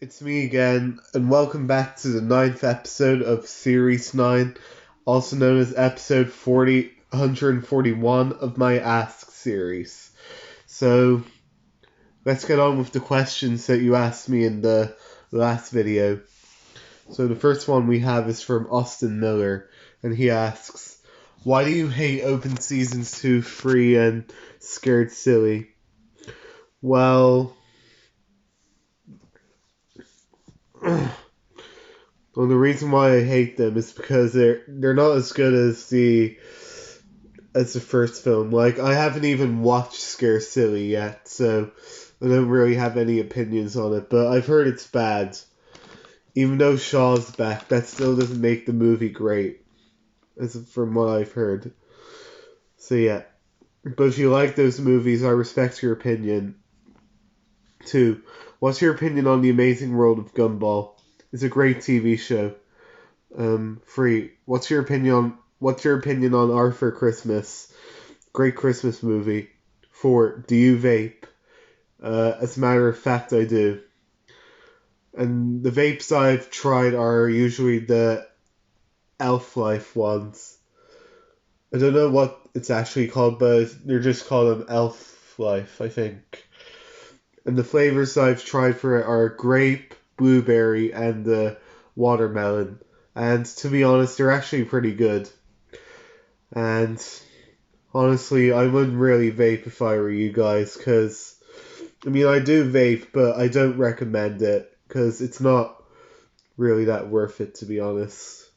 it's me again, and welcome back to the ninth episode of Series 9, also known as episode 141 of my Ask series. So, let's get on with the questions that you asked me in the last video. So, the first one we have is from Austin Miller, and he asks, why do you hate Open Seasons 2, 3, and Scared Silly? Well, well, the reason why I hate them is because they're not as good as the first film. Like, I haven't even watched Scare Silly yet, so I don't really have any opinions on it. But I've heard it's bad. Even though Shaw's back, that still doesn't make the movie great, as from what I've heard. So yeah. But if you like those movies, I respect your opinion. 2. What's your opinion on The Amazing World of Gumball? It's a great TV show. 3. What's your opinion on Arthur Christmas? Great Christmas movie. 4. Do you vape? As a matter of fact, I do. And the vapes I've tried are usually the Elf Life ones. I don't know what it's actually called, but they're just called them Elf Life, I think. And the flavors I've tried for it are grape, blueberry, and the watermelon. And to be honest, they're actually pretty good. And honestly, I wouldn't really vape if I were you guys, because, I mean, I do vape, but I don't recommend it, because it's not really that worth it, to be honest.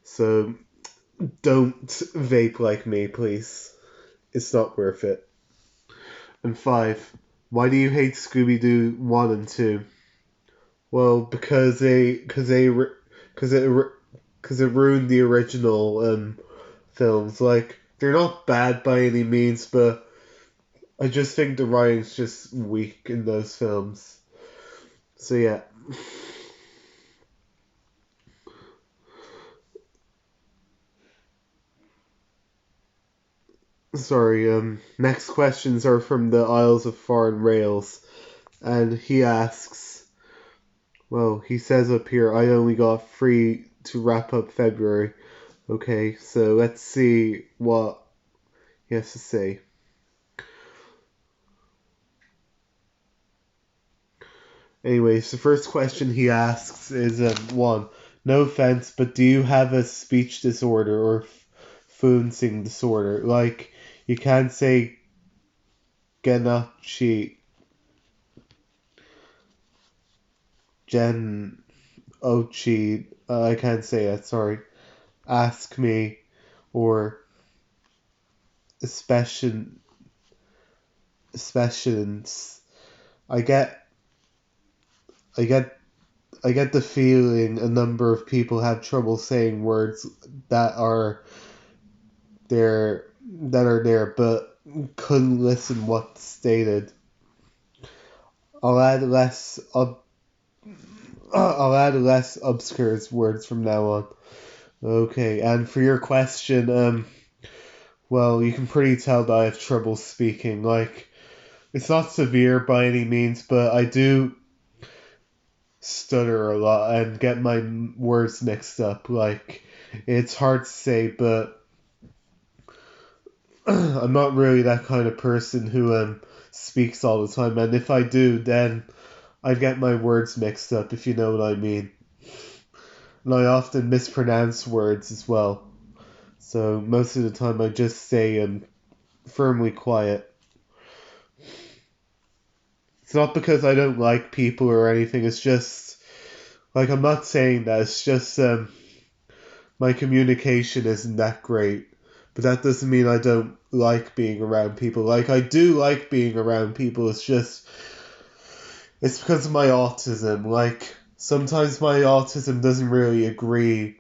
So, don't vape like me, please. It's not worth it. And 5. Why do you hate Scooby-Doo 1 and 2? Well, because it ruined the original films. Like, they're not bad by any means, but I just think the writing's just weak in those films. So yeah. Sorry, next questions are from the Isles of Foreign Rails. And he asks, well, he says up here, I only got 3 to wrap up February. Okay, so let's see what he has to say. Anyways, the first question he asks is 1. No offense, but do you have a speech disorder or fluencing disorder? Like, you can't say Genachi, Gen Ochi, I can't say that, sorry. Ask me, or especially. I get, I get, I get the feeling a number of people have trouble saying words that are there, but couldn't listen what's stated. I'll add less obscure words from now on. Okay, and for your question, well, you can pretty tell that I have trouble speaking. Like, it's not severe by any means, but I do stutter a lot and get my words mixed up. Like, it's hard to say, but I'm not really that kind of person who speaks all the time. And if I do, then I get my words mixed up, if you know what I mean. And I often mispronounce words as well. So most of the time I just say firmly quiet. It's not because I don't like people or anything, it's just, like, I'm not saying that, it's just, my communication isn't that great. But that doesn't mean I don't like being around people. Like, I do like being around people, it's because of my autism. Like, sometimes my autism doesn't really agree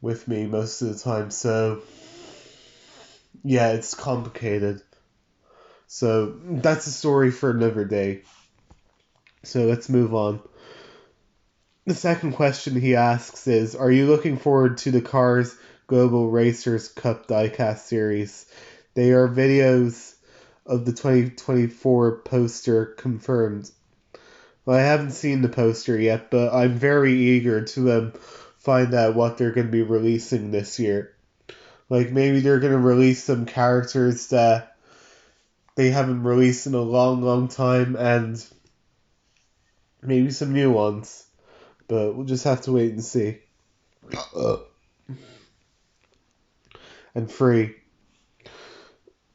with me most of the time, so yeah, it's complicated. So that's a story for another day. So let's move on. The second question he asks is, are you looking forward to the Cars Global Racers Cup diecast series? They are videos of the 2024 poster confirmed. Well, I haven't seen the poster yet, but I'm very eager to find out what they're going to be releasing this year. Like maybe they're going to release some characters that they haven't released in a long, long time, and maybe some new ones. But we'll just have to wait and see. And Free,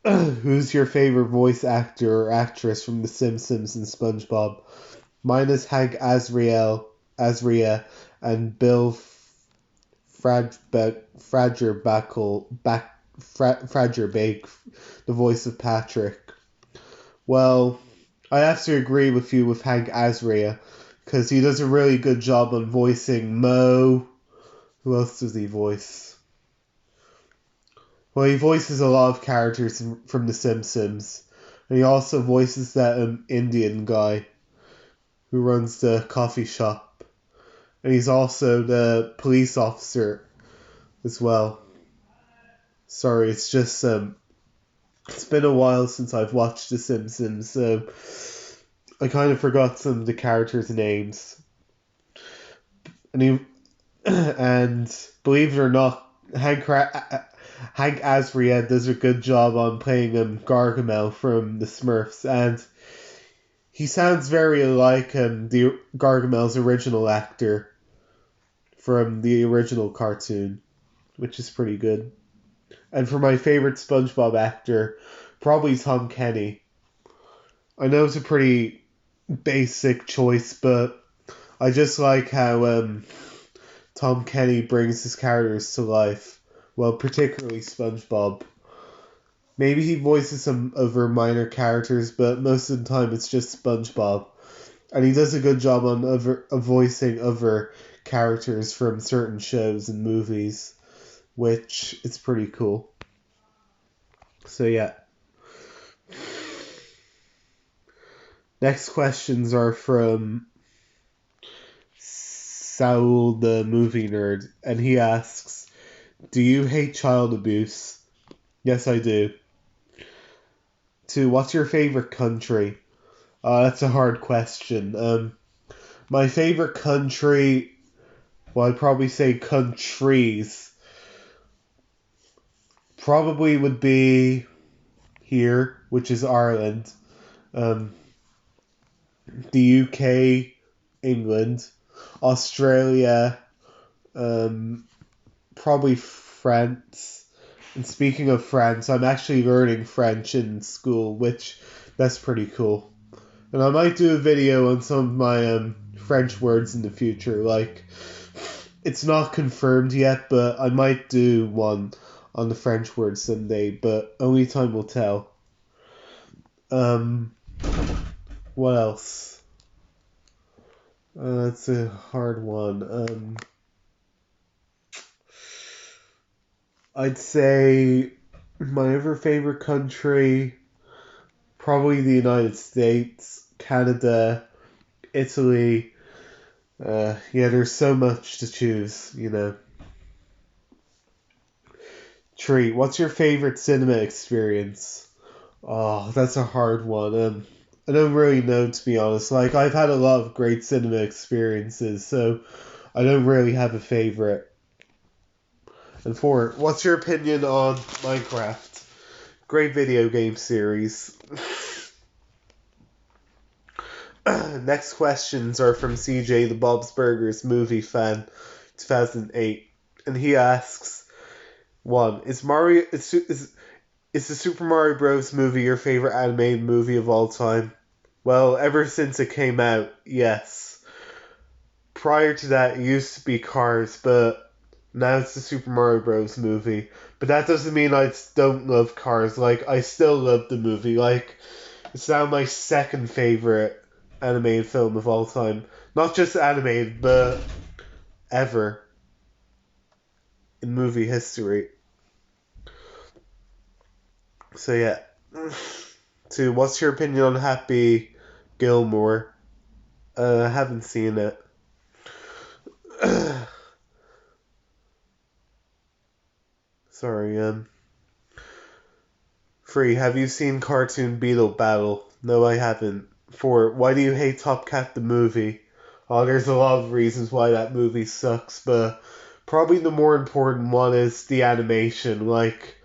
who's your favorite voice actor or actress from The Simpsons and SpongeBob? Mine is Hank Azria, and Bill Fragerbake, the voice of Patrick. Well, I have to agree with you with Hank Azria, because he does a really good job on voicing Mo. Who else does he voice? Well, he voices a lot of characters from The Simpsons, and he also voices that Indian guy who runs the coffee shop, and he's also the police officer as well. Sorry, it's just it's been a while since I've watched The Simpsons, so I kind of forgot some of the characters' names. And and believe it or not, Hank Azria does a good job on playing Gargamel from the Smurfs, and he sounds very like the Gargamel's original actor from the original cartoon, which is pretty good. And for my favorite SpongeBob actor, probably Tom Kenny. I know it's a pretty basic choice, but I just like how Tom Kenny brings his characters to life. Well, particularly SpongeBob. Maybe he voices some other minor characters, but most of the time it's just SpongeBob. And he does a good job on voicing other characters from certain shows and movies, which is pretty cool. So yeah. Next questions are from Saul the movie nerd, and he asks, do you hate child abuse? Yes, I do. 2. What's your favorite country? That's a hard question. My favorite country, well, I'd probably say countries, probably would be here, which is Ireland, the UK, England, Australia, probably France. And speaking of France, I'm actually learning French in school, which that's pretty cool. And I might do a video on some of my French words in the future. Like, it's not confirmed yet, but I might do one on the French word someday, but only time will tell. What else? That's a hard one. I'd say my other favorite country, probably the United States, Canada, Italy. Yeah, there's so much to choose, you know. 3. What's your favorite cinema experience? Oh, that's a hard one. I don't really know, to be honest. Like, I've had a lot of great cinema experiences, so I don't really have a favorite. And 4. What's your opinion on Minecraft? Great video game series. Next questions are from CJ, the Bob's Burgers movie fan, 2008. And he asks, 1. Is the Super Mario Bros. Movie your favorite animated movie of all time? Well, ever since it came out, yes. Prior to that, it used to be Cars, but now it's the Super Mario Bros. Movie. But that doesn't mean I don't love Cars. Like, I still love the movie. Like, it's now my second favorite animated film of all time. Not just animated, but ever in movie history. So yeah. 2. What's your opinion on Happy Gilmore? I haven't seen it. Sorry, 3. Have you seen Cartoon Beetle Battle? No, I haven't. For why do you hate Top Cat the movie? Oh, there's a lot of reasons why that movie sucks, but probably the more important one is the animation. Like,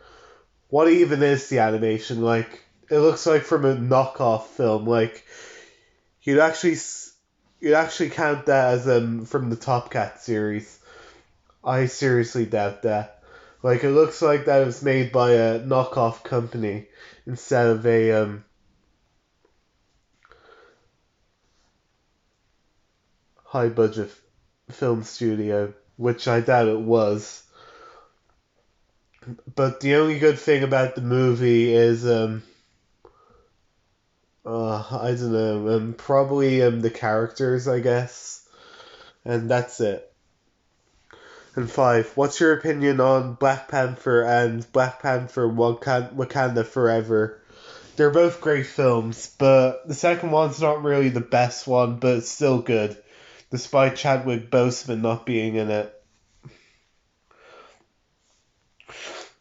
what even is the animation? Like, it looks like from a knockoff film. Like, you'd actually you'd actually count that as from the Top Cat series. I seriously doubt that. Like, it looks like that it was made by a knockoff company instead of a high budget film studio, which I doubt it was. But the only good thing about the movie is I don't know, probably the characters, I guess, and that's it. And 5, what's your opinion on Black Panther and Black Panther Wakanda Forever? They're both great films, but the second one's not really the best one, but it's still good, despite Chadwick Boseman not being in it.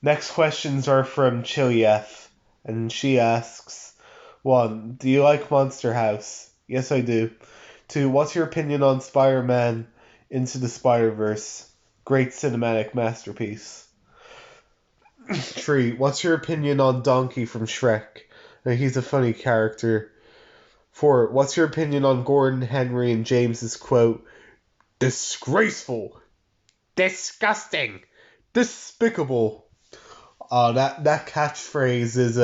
Next questions are from Chilief, and she asks, 1. Do you like Monster House? Yes, I do. 2. What's your opinion on Spider-Man Into the Spider-Verse? Great cinematic masterpiece. 3. What's your opinion on Donkey from Shrek? He's a funny character. 4. What's your opinion on Gordon, Henry, and James's quote, disgraceful, disgusting, despicable? That catchphrase is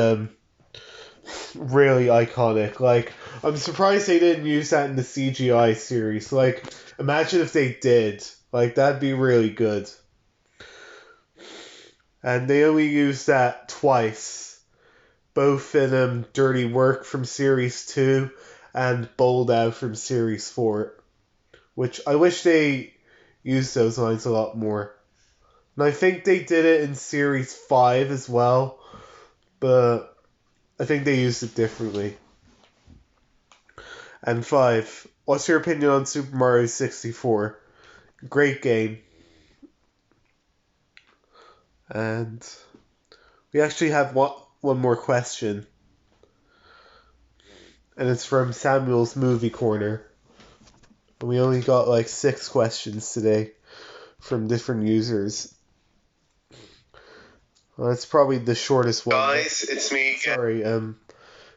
really iconic. Like, I'm surprised they didn't use that in the CGI series. Like, imagine if they did. Like, that'd be really good. And they only used that twice, both in Dirty Work from Series 2 and Bold Out from Series 4, which I wish they used those lines a lot more. And I think they did it in Series 5 as well, but I think they used it differently. And 5, what's your opinion on Super Mario 64? Great game. And we actually have one more question. And it's from Samuel's Movie Corner. And we only got like 6 questions today from different users. Well, that's probably the shortest one. Guys, it's me. Sorry,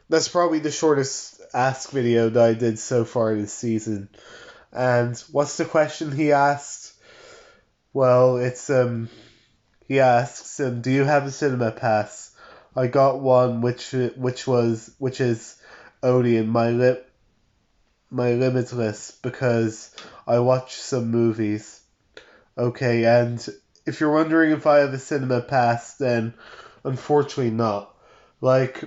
that's probably the shortest Ask video that I did so far this season. And what's the question he asked? Well, it's he asks, do you have a cinema pass? I got one, which is Odeon, my limitless, because I watch some movies. Okay, and if you're wondering if I have a cinema pass, then unfortunately not. Like,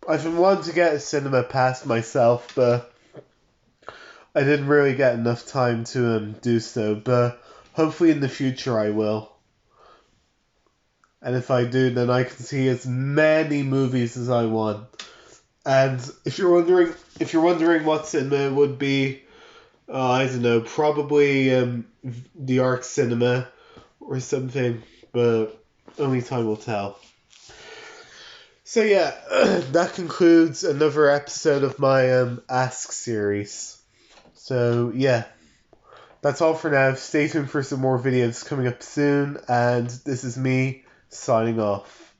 I've been wanting to get a cinema pass myself, but I didn't really get enough time to do so, but hopefully in the future I will. And if I do, then I can see as many movies as I want. And if you're wondering what cinema would be, I don't know, probably the Arc Cinema or something, but only time will tell. So yeah, that concludes another episode of my Ask series. So yeah, that's all for now. Stay tuned for some more videos coming up soon, and this is me signing off.